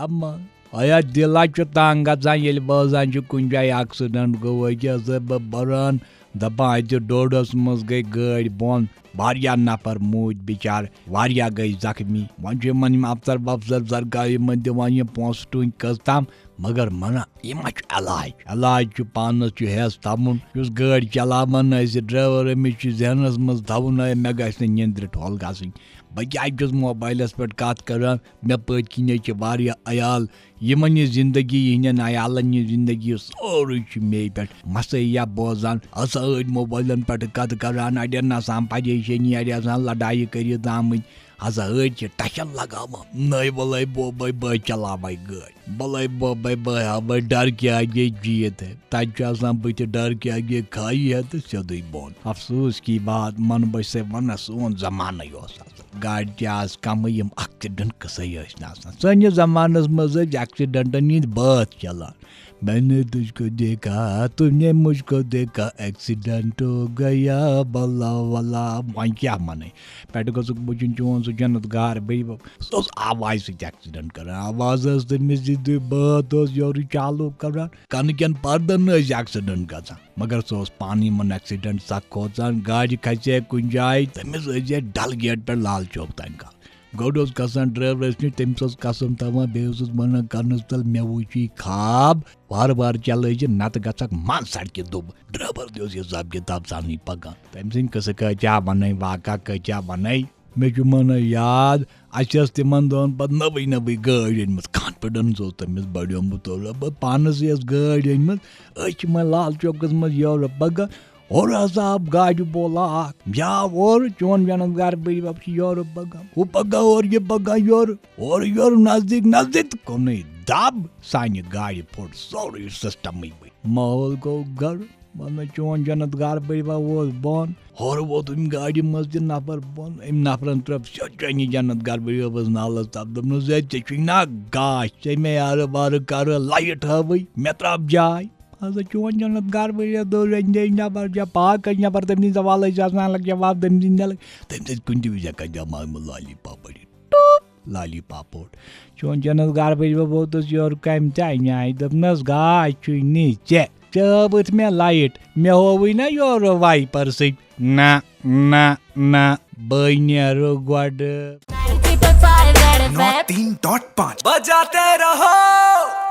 man aya dila chu tang gazan yel bazan chu kunjay accident go ya zeb baran दपान डोडस मज गई गाड़ी bone वारिया नफर मूद बिचार वारिया गई जख्मी वन अफसर वफसर सरकारी मन दिवान पोस टून कस तम मगर मना यह इलाज पानस हेस तमुन गाड़ी चलावन ड्राइवर अमिस जहनस मज थवन मे गि निंद्र ठोल गई बह क्या मोबाइलस पे कत कर मे पत किन अयाल यमन यह जिंदगी यहन अयालन यह जिंदगी सोरे मे पे मसैया बोजान हसा अड़ मोबाइलन पे कत करान अड़न आसान परेशानी अड़ आसान लड़ाई कर आमत हसा अड़ टशन लगावान नई बल बोबे बह चलावे गाड़ी बल बोबे बह हावे डर के आगे जीत है तथा बुत डर के आगे खाई है तो सोदे बोन अफसोस की बात मन बह से वन सोन जमान गाड़ी तज कम एक्सीडेंट कसे सैनिस जमानस मज एक्सीडेंटन हंद बात चलान मैंने तुझको देखा तुमने मुझको देखा एक्सीडेंट हो गया बल्ला वल्ला वन क्या मन पे गुक बुझन चोन सह जन्नत गार बह सह आवाज सत एक्सीडेंट कर आवाज तमिस बात योर चालू कर कन कन पर्दन एक्सीडेंट ग मगर सह पानी मन एक्सीडेंट सख खोचान गाड़ी खसे कुन जाए तमिस डल गेट पे लाल चौक तन का गोड गसान ड्राइवरस नश तमिस कसम तवान बे वन कर्नस तल मे वुची खाब वार वार चल नत गक मन सड़क दुब ड्राइवर दोस हिसाब किताब सान पकान तम सद कस क्या वन वाक़ा क्या वन मे मन याद अस तिमन दोन पे नवी नवी गाड़ी अनम कॉन्फिडेंस तमिस बढ़ोमुत पानस गाड़ी अनम लाल चौकस मज योर पगह और हसा गाड़ी बोला या और चोन जनत गार बब योर पगह वो पगह और ये पगह योर नजदीक नजदीक कोन दब सान गाड़ी फोट सोरे सिस्टम माहौल गो गर वन चोन जनत गार बब बोन और वोत गाड़ी मज नफर बोन अम नफरन तरफ सोचनी जनत गार बबस नालस तब दपन ना गाश मे यार बार कर लाइट हवई मे त्रफ जाय हसा चोन जनत गार दो नफर जा पाक नफर तम सवाल लग जवाब तम तम कुन विज जमा लाली पापोट चोन जनत गार बबस योर कम तन दपनस गाश नीचे चबत मे लाइट मे होवई ना योर वाइपर सत ना बह नेरो गोड 9 3.5 बजाते रहो।